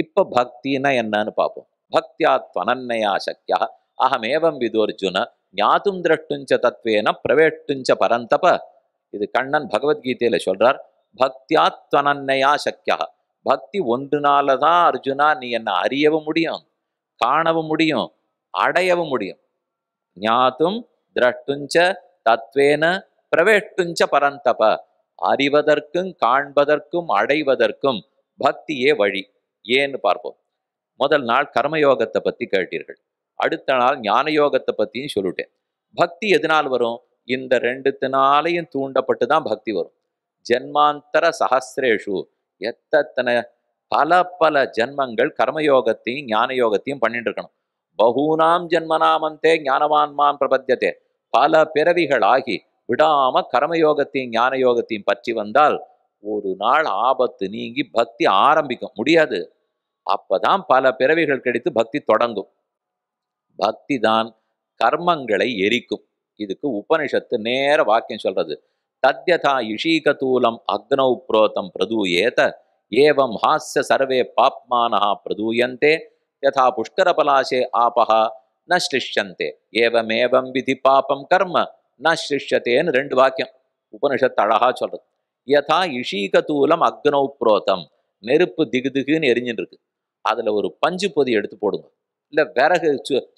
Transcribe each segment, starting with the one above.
இப்ப பக்தினா என்னன்னு பார்ப்போம். பக்தியா துவனன்யா சக்யா அகமேவம் விதோர்ஜுன ஞாதும் திரஷ்டுஞ்ச தத்வேன பிரவேஷ்டுஞ்ச பரந்தப. இது கண்ணன் பகவத்கீதையில சொல்றார். பக்தியா துவனன்யா சக்யா, பக்தி ஒன்றுனால தான் அர்ஜுனா நீ என்ன அறியவும் முடியும், காணவும் முடியும், அடையவும் முடியும். ஞாதும் திரஷ்டுஞ்ச தத்வேன பிரவேஷ்டுஞ்ச பரந்தப. அறிவதற்கும் காண்பதற்கும் அடைவதற்கும் பக்தியே வழி. ஏன்னு பார்ப்போம். முதல் நாள் கர்மயோகத்தை பத்தி கேட்டீர்கள், அடுத்த நாள் ஞான யோகத்தை பத்தியும் சொல்லிட்டேன். பக்தி எதனால் வரும்? இந்த ரெண்டுத்தினாலையும் தூண்டப்பட்டு தான் பக்தி வரும். ஜென்மாந்தர சஹசிரேஷு, எத்தனை பல பல ஜென்மங்கள் கர்மயோகத்தையும் ஞான யோகத்தையும் பண்ணிட்டு இருக்கணும். பகூனாம் ஜென்மனாமந்தே ஞானவான்மான் பிரபத்தியதே. பல பிறவிகள் ஆகி விடாம கர்மயோகத்தையும் ஞான யோகத்தையும் பற்றி வந்தால் ஒரு நாள் ஆபத்து நீங்கி பக்தி ஆரம்பிக்கும். முடியாது, அப்பதான் பல பிறவிகள் கிடைத்து பக்தி தொடங்கும். பக்தி தான் கர்மங்களை எரிக்கும். இதுக்கு உபனிஷத்து நேர வாக்கியம் சொல்றது. தத்யதா இஷீகதூலம் அக்னௌ புரோதம் பிரதூயேத ஏவம் ஹாஸ்ய சர்வே பாப்மானஹா பிரதூயந்தே யதா புஷ்கர பலாசே ஆபஹா ந ஸ்லிஷ்யந்தே ஏவமேவம் விதி பாபம் கர்ம ந ஸ்லிஷ்யத்தேன்னு ரெண்டு வாக்கியம் உபனிஷத்து அழகா சொல்றது. யதா இஷீகதூலம் அக்னௌ புரோதம், நெருப்பு திகுதிகுன்னு எரிஞ்சுட்டு இருக்கு, அதுல ஒரு பஞ்சு பொதி எடுத்து போடுங்க, இல்ல விறகு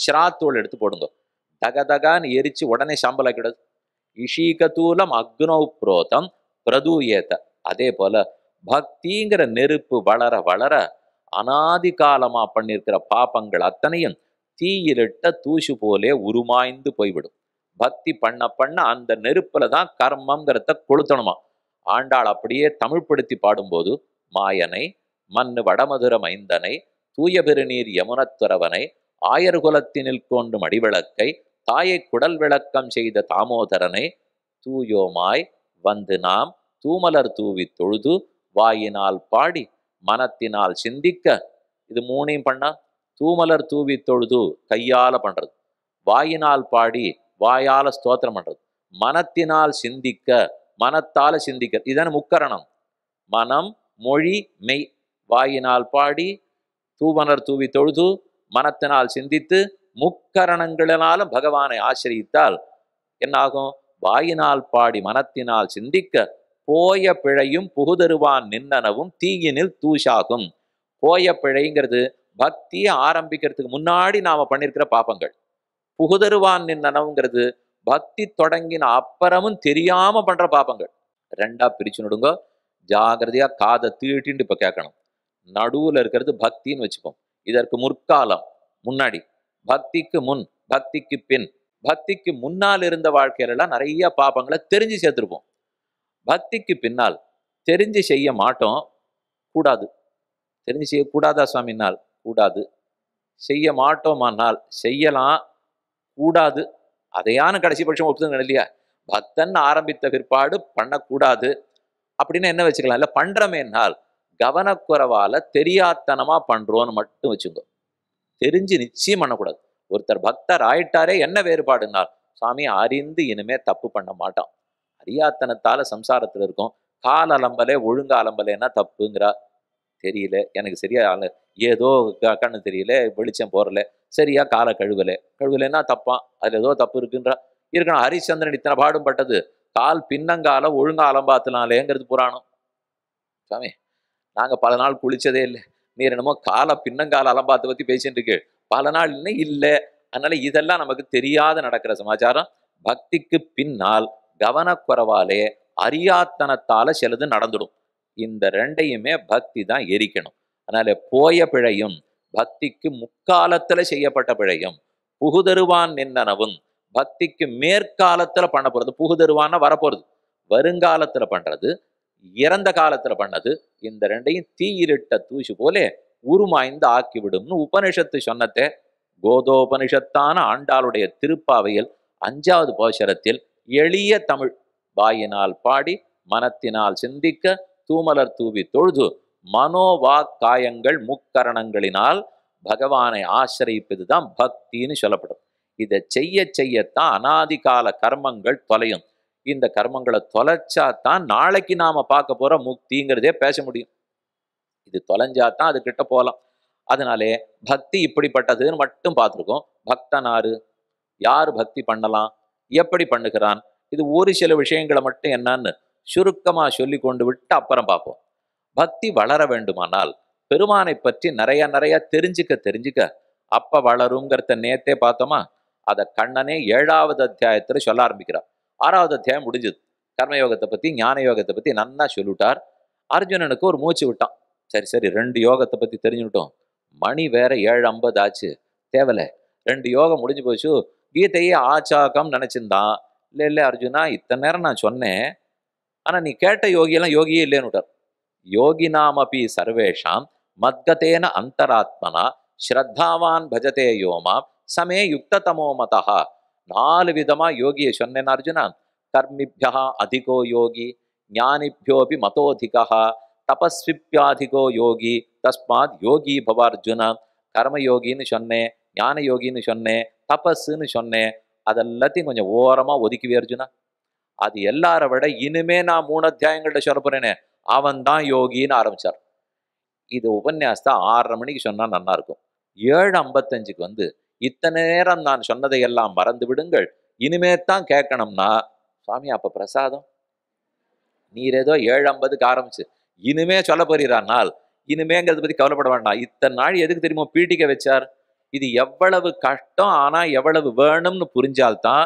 ஷிராத்தூள் எடுத்து போடுங்க, தகதகான்னு எரிச்சு உடனே சாம்பலா கிடது. இஷீகதூலம் அக்னௌ புரோதம் பிரதூயேத. அதே போல பக்திங்கிற நெருப்பு வளர வளர அனாதி காலமா பண்ணியிருக்கிற பாபங்கள் அத்தனையும் தீயிலிட்ட தூசு போலே உருமாய்ந்து போய்விடும். பக்தி பண்ண பண்ண அந்த நெருப்புல தான் கர்மங்கிறத கொளுத்தணுமா. ஆண்டாள் அப்படியே தமிழ்படுத்தி பாடும்போது, மாயனை மண்ணு வடமதுர மைந்தனை தூய பெருநீர் யமுனத்துறவனை ஆயர்குலத்தினில் கொண்டு மடிவிளக்கை தாயை குடல் விளக்கம் செய்த தாமோதரனை தூயோமாய் வந்து நாம் தூமலர் தூவி தொழுது வாயினால் பாடி மனத்தினால் சிந்திக்க. இது மூணையும் பண்ணா தூமலர் தூவி தொழுது கையால பண்றது, வாயினால் பாடி வாயால ஸ்தோத்திரம் பண்றது, மனத்தினால் சிந்திக்க மனத்தால சிந்திக்க. இதுதான முக்கரணம். மனம் மொழி மெய். வாயினால் பாடி தூமலர் தூவி தொழுது மனத்தினால் சிந்தித்து முக்கரணங்களினாலும் பகவானை ஆசிரியித்தால் என்னாகும்? வாயினால் பாடி மனத்தினால் சிந்திக்க போய பிழையும் புகுதருவான் நின்னனவும் தீயினில் தூஷாகும். போய பிழைங்கிறது பக்தியை ஆரம்பிக்கிறதுக்கு முன்னாடி நாம பண்ணிருக்கிற பாப்பங்கள். புகுதருவான் நின்னனவுங்கிறது பக்தி தொடங்கின அப்புறமும் தெரியாம பண்ற பாப்பங்கள். ரெண்டா பிரிச்சு நடுங்க. ஜாகிரதையா காதை தீட்டின்னு இப்ப கேட்கணும். நடுவுல இருக்கிறது பக்தின்னு வச்சுப்போம். இதற்கு முற்காலம், முன்னாடி, பக்திக்கு முன், பக்திக்கு பின். பக்திக்கு முன்னால் இருந்த வாழ்க்கையிலாம் நிறைய பாபங்களை தெரிஞ்சு சேர்த்திருப்போம். பக்திக்கு பின்னால் தெரிஞ்சு செய்ய மாட்டோம். கூடாது. தெரிஞ்சு செய்யக்கூடாதா சுவாமினால்? கூடாது. செய்ய மாட்டோமானால் செய்யலாம், கூடாது. அதையான கடைசி பட்சம் ஒப்புதுங்க இல்லையா? பக்தன் ஆரம்பித்த பிற்பாடு பண்ணக்கூடாது அப்படின்னு என்ன வச்சுக்கலாம்? இல்லை பண்றமேனால் கவனக்குறைவால தெரியாத்தனமா பண்றோன்னு மட்டும் வச்சுக்கோ. தெரிஞ்சு நிச்சயம் பண்ணக்கூடாது. ஒருத்தர் பக்தர் ஆயிட்டாரே, என்ன வேறுபாடுனால் சாமி அறிந்து இனிமே தப்பு பண்ண மாட்டான். அறியாத்தனத்தால சம்சாரத்துல இருக்கும். கால் அலம்பலே ஒழுங்கு அலம்பலேன்னா தப்புங்கிறா. தெரியல, எனக்கு சரியா ஏதோ கண்ணு தெரியல, வெளிச்சம் போறல, சரியா காலை கழுவலைன்னா தப்பான். அதுல ஏதோ தப்பு இருக்குன்றா. இருக்கணும். ஹரிச்சந்திரன் இத்தனை பாடும் பட்டது கால் பின்னங்கால ஒழுங்கா அலம்பாத்தினாலேங்கிறது புராணம். சாமி நாங்க பல நாள் குளிச்சதே இல்லை, நீர் என்னமோ காலை பின்னங்கால அலம்பாத்தை பத்தி பேசிட்டு இருக்கு. பல நாள் இல்லை. அதனால இதெல்லாம் நமக்கு தெரியாத நடக்கிற சமாச்சாரம். பக்திக்கு பின்னால் கவனக்குறைவாலே அறியாத்தனத்தால சிலது நடந்துடும். இந்த ரெண்டையுமே பக்தி தான் எரிக்கணும். அதனால போய பிழையும் பக்திக்கு முக்காலத்துல செய்யப்பட்ட பிழையும் புகுதருவான் நின்னனவும் பக்திக்கு மேற்காலத்துல பண்ண போறது. புகுதருவான்னா வரப்போறது, வருங்காலத்துல பண்றது, இறந்த காலத்துல பண்ணது. இந்த ரெண்டையும் தீயிலிட்ட தூசு போலே உருமாய்ந்து ஆக்கிவிடும்னு உபனிஷத்து சொன்னதே. கோதோபனிஷத்தான ஆண்டாளுடைய திருப்பாவையில் 5வது பாசுரத்தில் எளிய தமிழ், வாயினால் பாடி மனத்தினால் சிந்திக்க தூமலர் தூவி தொழுது மனோவா காயங்கள் முக்கரணங்களினால் பகவானை ஆசிரியிப்பதுதான் பக்தின்னு சொல்லப்படும். இதை செய்ய செய்யத்தான் அனாதிகால கர்மங்கள் தொலையும். இந்த கர்மங்களை தொலைச்சாதான் நாளைக்கு நாம பார்க்க போற முக்திங்கிறதே பேச முடியும். இது தொலைஞ்சாதான் அது கிட்ட போகலாம். அதனாலே பக்தி இப்படிப்பட்டதுன்னு மட்டும் பார்த்துருக்கோம். பக்தனாரு, யார் பக்தி பண்ணலாம், எப்படி பண்ணுகிறான், இது ஒரு சில விஷயங்களை மட்டும் என்னன்னு சுருக்கமா சொல்லி கொண்டு விட்டு அப்புறம் பார்ப்போம். பக்தி வளர வேண்டுமானால் பெருமானை பற்றி நிறைய நிறைய தெரிஞ்சுக்க அப்ப வளருங்கிறத நேத்தே பார்த்தோமா. அதை கண்ணனே 7வது அத்தியாயத்துல சொல்ல ஆரம்பிக்கிறார். 6வது அத்தியாயம் முடிஞ்சது. கர்மயோகத்தை பத்தி ஞான யோகத்தை பத்தி நன்னா சொல்லிவிட்டார். அர்ஜுனனுக்கு ஒரு மூச்சு விட்டான். சரி சரி 2 யோகத்தை பத்தி தெரிஞ்சுக்கிட்டோம், மணி வேற 7:50 ஆச்சு, தேவலை, 2 யோகம் முடிஞ்சு போச்சு, கீதையே ஆச்சாக்கம் நினைச்சிருந்தான். இல்லை இல்லை அர்ஜுனா, இத்தனை நேரம் நான் சொன்னேன், ஆனா நீ கேட்ட யோகியெல்லாம் யோகியே இல்லைன்னு விட்டார். யோகினாமபி சர்வேஷாம் மத்கதேன அந்தராத்மனா ஸ்ரத்தாவான் பஜதே யோமாம் சமே யுக்ததமோ மதா. 4 விதமா யோகியை சொன்னேன் அர்ஜுனா. கர்மிபியா அதிகோ யோகி, ஞானிபியோபி மதோதிகா, தபஸ்விப்யாதிகோ யோகி, தஸ்மாத் யோகி பவார்ஜுன. கர்மயோகின்னு சொன்னேன், ஞான யோகின்னு சொன்னேன், தபஸ்ன்னு சொன்னேன். அதெல்லாத்தையும் கொஞ்சம் ஓரமா ஒதுக்குவே அர்ஜுனா. அது எல்லார விட இனிமே நான் 3 அத்தியாயங்கள்ட்ட சொல்ல போறேனே, அவன் தான் யோகின்னு ஆரம்பிச்சார். இது உபன்யாசத்தை 6:30 மணிக்கு சொன்னா நல்லா இருக்கும். 7:55க்கு வந்து இத்தனை நேரம் நான் சொன்னதை எல்லாம் மறந்து விடுங்கள், இனிமே தான் கேட்கணும்னா, சுவாமி அப்ப பிரசாதம் நீர் ஏதோ 7:50க்கு ஆரம்பிச்சு இனிமே சொல்ல போறீரானால், இனிமேங்கிறத பத்தி கவலைப்பட வேண்டாம். இத்தனை நாள் எதுக்கு தெரியுமோ பீட்டிக்க வச்சார். இது எவ்வளவு கஷ்டம், ஆனா எவ்வளவு வேணும்னு புரிஞ்சால்தான்,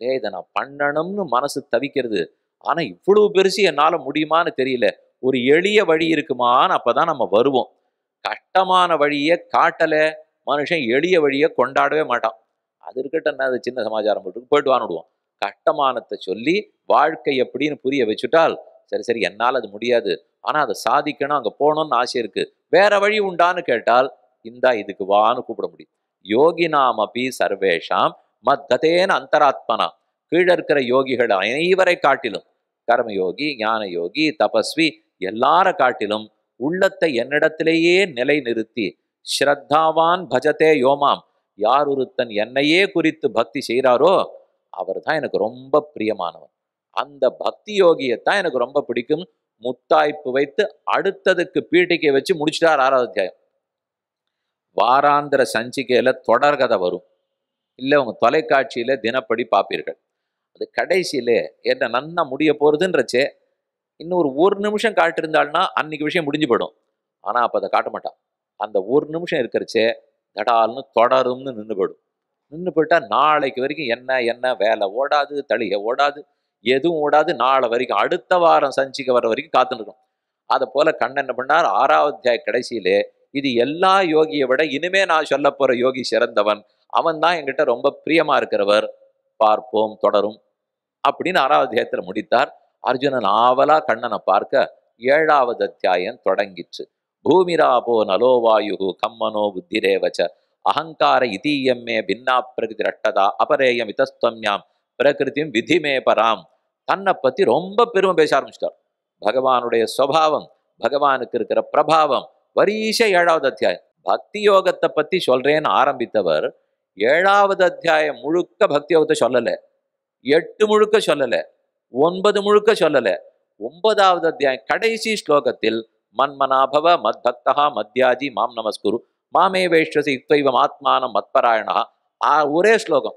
லே இதை நான் பண்ணணும்னு மனசு தவிக்கிறது. ஆனா இவ்வளவு பெருசு என்னால முடியுமான்னு தெரியல, ஒரு எளிய வழி இருக்குமான்னு அப்பதான் நம்ம வருவோம். கஷ்டமான வழியை காட்டல மனுஷன் எளிய வழியை கொண்டாடவே மாட்டான். அது இருக்கட்டும், அது சின்ன சமாச்சாரம் போயிட்டு வானுடுவோம். கஷ்டமானத்தை சொல்லி வாழ்க்கை எப்படின்னு புரிய வச்சுட்டால், சரி சரி என்னால் அது முடியாது, ஆனா அதை சாதிக்கணும், அங்க போகணும்னு ஆசை இருக்கு, வேற வழி உண்டான்னு கேட்டால், இந்தா இதுக்கு வான்னு கூப்பிட முடியும். யோகினாமபி சர்வேஷாம் மத்கதேன அந்தராத்மனா. கீழே இருக்கிற யோகிகள் அனைவரை காட்டிலும், கர்மயோகி, ஞான யோகி, தபஸ்வி எல்லார காட்டிலும் உள்ளத்தை என்னிடத்திலேயே நிலை நிறுத்தி, ஸ்ரத்தாவான் பஜதே யோமாம், யார் ஒருத்தன் என்னையே குறித்து பக்தி செய்கிறாரோ அவர் தான் எனக்கு ரொம்ப பிரியமானவன். அந்த பக்தி யோகியத்தான் எனக்கு ரொம்ப பிடிக்கும். முத்தாய்ப்பு வைத்து அடுத்ததுக்கு பீட்டிக்கை வச்சு முடிச்சிட்டார் 6வது அத்தியாயம். வாராந்திர சஞ்சிகையில தொடர்கதை வரும், இல்லை உங்க தொலைக்காட்சியில தினப்படி பார்ப்பீர்கள். அது கடைசியிலே என்ன நன்னா முடிய போறதுன்றச்சே, இன்னும் ஒரு நிமிஷம் காட்டிருந்தாள்னா அன்னைக்கு விஷயம் முடிஞ்சு போயிடும். ஆனா அப்ப அதை காட்ட மாட்டான். அந்த ஒரு நிமிஷம் இருக்கிறச்சே தடால்னு தொடரும்னு நின்று போயிடும். நின்று போயிட்டா நாளைக்கு வரைக்கும் என்ன வேலை ஓடாது, தளிகை ஓடாது, எதுவும் ஓடாது. நாளை வரைக்கும் அடுத்த வாரம் சஞ்சிகை வர வரைக்கும் காத்துருக்கும். அதை போல கண்ணன் என்ன பண்ணார், 6வது அத்தியாய கடைசியிலே, இது எல்லா யோகியை விட இனிமே நான் சொல்ல போற யோகி சிறந்தவன், அவன் தான் என்கிட்ட ரொம்ப பிரியமா இருக்கிறவர், பார்ப்போம் தொடரும் அப்படின்னு 6வது அத்தியாயத்துல முடித்தார். அர்ஜுனன் ஆவலா கண்ணனை பார்க்க 7வது அத்தியாயம் தொடங்கிற்று. பூமிராபோ நலோவாயு கம்மனோ புத்திரேவச்ச அகங்கார இதீயம்மே பின்னா பிரகிருதி ரட்டதா அபரேயம் இதஸ்தம்யாம் பிரகிருதியும் விதிமே பராம். தன்னை பத்தி ரொம்ப பெருமை பேச ஆரம்பிச்சிட்டார். பகவானுடைய சுவாவம், பகவானுக்கு இருக்கிற பிரபாவம் வரிச 7வது அத்தியாயம். பக்தி யோகத்தை பத்தி சொல்றேன்னு ஆரம்பித்தவர் 7வது அத்தியாயம் முழுக்க பக்தி யோகத்தை சொல்லல, 8 முழுக்க சொல்லல, 9 முழுக்க சொல்லல. 9வது அத்தியாயம் கடைசி ஸ்லோகத்தில் மன்மனாபவ மத்பக்தா மத்யாஜி மாம் நமஸ்குரு மாமே வேஷ்வசி யுக்தைவம் ஆத்மானம் மத்பராயணா. ஒரே ஸ்லோகம்.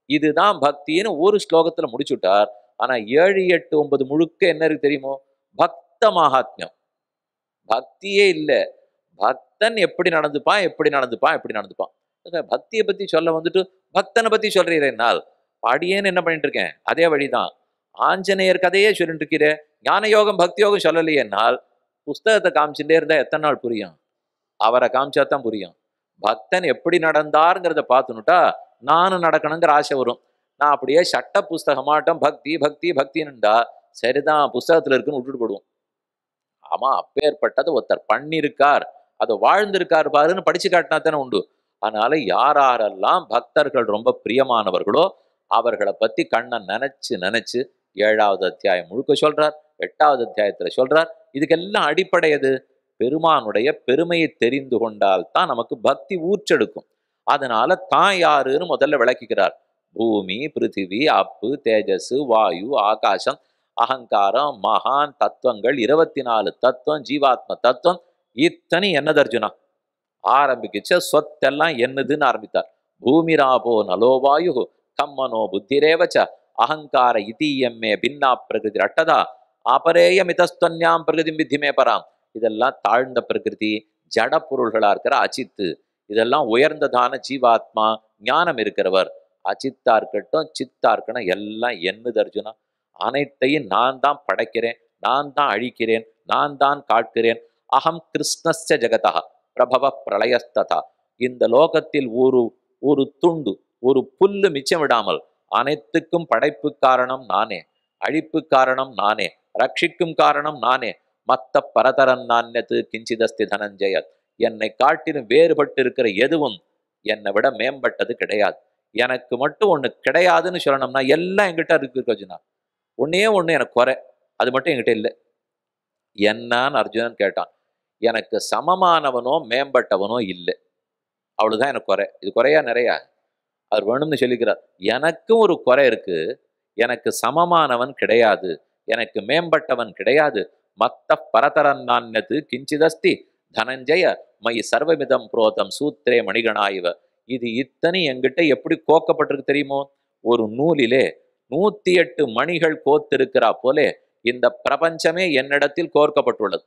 இதுதான் பக்தின்னு ஒரு ஸ்லோகத்துல முடிச்சுட்டார். ஆனா 7, 8, 9 முழுக்க என்ன இருக்கு தெரியுமோ, பக்த மகாத்மியம். பக்தியே இல்லை, பக்தன் எப்படி நடந்துப்பான் எப்படி நடந்துப்பான் எப்படி நடந்துப்பான். பக்தியை பத்தி சொல்ல வந்துட்டு பக்தனை பத்தி சொல்றீர்கள், அடியேன்னு என்ன பண்ணிட்டு இருக்கேன், அதே வழிதான். ஆஞ்சநேயர் கதையே சொல்லிட்டு இருக்கிறேன், ஞான யோகம் பக்தி யோகம் சொல்லலையேனால் புஸ்தகத்தை காமிச்சுட்டே இருந்தா எத்தனை நாள் புரியும், அவரை காமிச்சாதான் புரியும். பக்தன் எப்படி நடந்தாருங்கிறத பார்த்துனுட்டா நானும் நடக்கணுங்கிற ஆசை வரும். நான் அப்படியே சட்ட புஸ்தகமாட்டம் பக்தி பக்தி பக்தின்னுண்டா சரிதான் புஸ்தகத்துல இருக்குன்னு விட்டுட்டு போடுவோம். ஆமா, அப்பேற்பட்டதை ஒருத்தர் பண்ணியிருக்கார், அதை வாழ்ந்திருக்கார் பாருன்னு படிச்சு காட்டினா தானே உண்டு. அதனால யாரெல்லாம் பக்தர்கள் ரொம்ப பிரியமானவர்களோ அவர்களை பத்தி கண்ணன் நினைச்சு நினைச்சு 7வது அத்தியாயம் முழுக்க சொல்றார், 8வது அத்தியாயத்துல சொல்றார். இதுக்கெல்லாம் அடிப்படை எது, பெருமானுடைய பெருமையை தெரிந்து கொண்டால் தான் நமக்கு பக்தி ஊற்றெடுக்கும். அதனால தான் யாருன்னு முதல்ல விளக்கிக்கிறார். பூமி, பிருத்திவி, அப்பு, தேஜஸ், வாயு, ஆகாசம், அகங்காரம், மகான் தத்துவங்கள், 24 தத்துவம், ஜீவாத்ம தத்துவம், இத்தனை என்னது அர்ஜுனா? ஆரம்பிக்கிச்ச சொத்தெல்லாம் என்னதுன்னு ஆரம்பித்தார். பூமிராபோ நலோவாயு கம்மனோ புத்திரேவச்ச அகங்கார இதீயம்மே பின்னா பிரகிருதி அட்டதா அபரேயமிதஸ்தன்யாம் பிரகிருதி வித்திமே பராம். இதெல்லாம் தாழ்ந்த பிரகிருதி, ஜட பொருள்களா இருக்கிற அச்சித்து. இதெல்லாம் உயர்ந்ததான ஜீவாத்மா, ஞானம் இருக்கிறவர். அச்சித்தா இருக்கட்டும், சித்தா இருக்கணும், எல்லாம் என்னது அர்ஜுனா? அனைத்தையும் நான் தான் படைக்கிறேன், நான் தான் அழிக்கிறேன், நான் தான் காட்கிறேன். அகம் கிருஷ்ணஸ்ய ஜெகதா பிரபவ பிரளயஸ்ததா. இந்த லோகத்தில் ஒரு ஒரு துண்டு, ஒரு புல்லு மிச்சம் விடாமல் அனைத்துக்கும் படைப்பு காரணம் நானே, அழிப்பு காரணம் நானே, ரட்சிக்கும் காரணம் நானே. மத்த பரதரன் நான்யத்து கிஞ்சிதஸ்தி தனஞ்சயத். என்னை காட்டிலும் வேறுபட்டு இருக்கிற எதுவும் என்னை விட மேம்பட்டது கிடையாது. எனக்கு மட்டும் ஒண்ணு கிடையாதுன்னு சொல்லணும்னா எல்லாம் என்கிட்ட இருக்கு அர்ஜுனா. ஒன்னே ஒண்ணு எனக்கு குறை, அது மட்டும் என்கிட்ட இல்லை. என்னன்னு அர்ஜுனன் கேட்டான். எனக்கு சமமானவனோ மேம்பட்டவனோ இல்லை, அவ்வளவுதான் எனக்கு குறை. இது குறையா நிறையா? அவர் வேணும்னு சொல்லிக்கிறார். எனக்கும் ஒரு குறை இருக்கு, எனக்கு சமமானவன் கிடையாது, எனக்கு மேம்பட்டவன் கிடையாது. மத்த பரதரன் நான்யது கிஞ்சிதஸ்தி தனஞ்சய மயி சர்வமிதம் புரோதம் சூத்திரே மணிகணாயிவ. இது இத்தனை என்கிட்ட எப்படி கோக்கப்பட்டிருக்கு தெரியுமோ? ஒரு நூலிலே 108 மணிகள் கோத்திருக்கிறா போலே இந்த பிரபஞ்சமே என்னிடத்தில் கோர்க்கப்பட்டுள்ளது.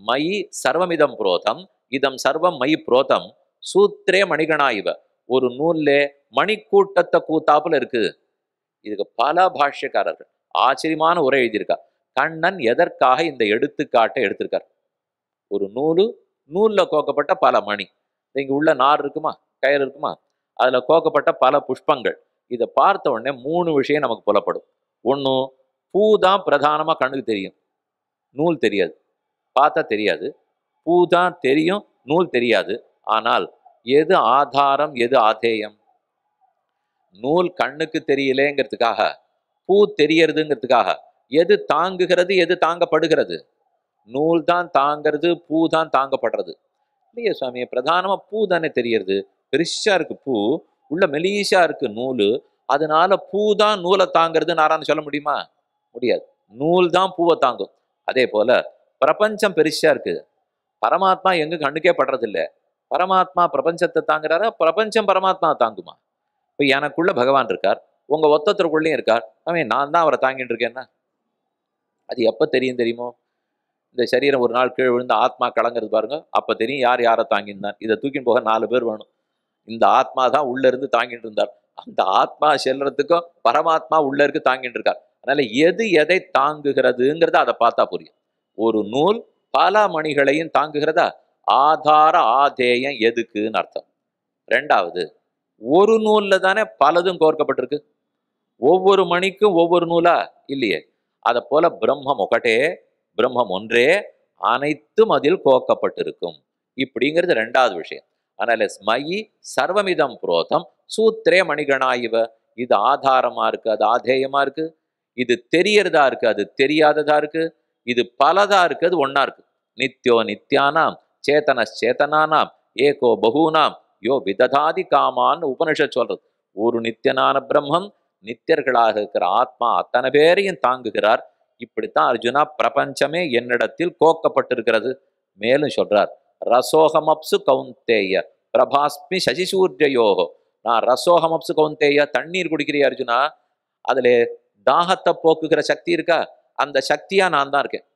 மயி சர்வமிதம் புரோதம் இதம் சர்வம் மயி புரோதம் சூத்திரே மணிகணாயிவ. ஒரு நூல்ல மணிக்கூட்டத்தை கூத்தாப்புல இருக்குது. இதுக்கு பல பாஷ்யக்காரர்கள் ஆச்சரியமான உரை எழுதியிருக்கா. கண்ணன் எதற்காக இந்த எடுத்துக்காட்டை எடுத்திருக்கார்? ஒரு நூல்ல கோக்கப்பட்ட பல மணி, இங்க உள்ள நார் இருக்குமா, கயிறு இருக்குமா, அதுல கோக்கப்பட்ட பல புஷ்பங்கள். இதை பார்த்த உடனே 3 விஷயம் நமக்கு புலப்படும். ஒண்ணு, பூ தான் பிரதானமா கண்ணுக்கு தெரியும், நூல் தெரியாது. பார்த்தா தெரியாது. பூ தான் தெரியும், நூல் தெரியாது. ஆனால் எது ஆதாரம், எது ஆதேயம்? நூல் கண்ணுக்கு தெரியலேங்கிறதுக்காக, பூ தெரியறதுங்கிறதுக்காக எது தாங்குகிறது, எது தாங்கப்படுகிறது? நூல் தான் தாங்கிறது, பூ தான் தாங்கப்படுறது. இல்லையே சுவாமி, பிரதானமா பூ தானே தெரியறது. பெருசா இருக்கு பூ, உள்ள மெலீஷா இருக்கு நூலு, அதனால பூ தான் நூலை தாங்கிறதுன்னு யாரான்னு சொல்ல முடியுமா? முடியாது. நூல் தான் பூவை தாங்கும். அதே போல பிரபஞ்சம் பெருசா இருக்கு, பரமாத்மா எங்க கண்ணுக்கே படுறது இல்லை. பரமாத்மா பிரபஞ்சத்தை தாங்குறாரா, பிரபஞ்சம் பரமாத்மா தாங்குமா? இப்ப எனக்குள்ள பகவான் இருக்கார், உங்க ஒத்தத்திற்குள்ளேயும் இருக்கார். அவன் நான் தான் அவரை தாங்கிட்டு இருக்கேன்னா அது எப்ப தெரியும் தெரியுமோ? இந்த சரீரம் ஒரு நாள் கீழே விழுந்து ஆத்மா கலங்கிறது பாருங்க, அப்ப தெரியும் யார் யாரை தாங்கியிருந்தான். இதை தூக்கின்னு போக 4 பேர் வேணும். இந்த ஆத்மா தான் உள்ள இருந்து தாங்கிட்டு இருந்தார். அந்த ஆத்மா செல்றதுக்கும் பரமாத்மா உள்ள இருக்கு தாங்கிட்டு இருக்கார். அதனால எது எதை தாங்குகிறதுங்கிறத அதை பார்த்தா புரியும். ஒரு நூல் பல மணிகளையும் தாங்குகிறதா? ஆதார ஆதேயம் எதுக்குன்னு அர்த்தம். 2வது, ஒரு நூல்ல தானே பலதும் கோர்க்கப்பட்டிருக்கு. ஒவ்வொரு மணிக்கும் ஒவ்வொரு நூலா இல்லையே. அதை போல பிரம்மம் ஒகட்டே, பிரம்மம் ஒன்றே, அனைத்தும் அதில் கோக்கப்பட்டிருக்கும். இப்படிங்கிறது 2வது விஷயம். அதனால மயி சர்வமிதம் புரோதம் சூத்திரே மணிகணாயிவ. இது ஆதாரமா இருக்கு, அது ஆதேயமா இருக்கு. இது தெரியறதா இருக்கு, அது தெரியாததா இருக்கு. இது பலதா இருக்கு, அது ஒன்னா இருக்கு. நித்யோ நித்யானாம் சேதனானாம் ஏகோ பகூனாம் யோ விததாதி காமான்னு உபனிஷத் சொல்றது. ஒரு நித்தியனான பிரம்மம், நித்தியர்களாக இருக்கிற ஆத்மா அத்தனை பேரையும் தாங்குகிறார். இப்படித்தான் அர்ஜுனா பிரபஞ்சமே என்னிடத்தில் கோக்கப்பட்டிருக்கிறது. மேலும் சொல்றார், ரசோகமப்சு கௌந்தேய பிரபாஸ்மி சசிசூர்யோகோ. நான் ரசோகமப்சு கௌந்தேய, தண்ணீர் குடிக்கிறிய அர்ஜுனா, அதுல தாகத்தை போக்குகிற சக்தி இருக்கா, அந்த சக்தியா நான் தான் இருக்கேன்.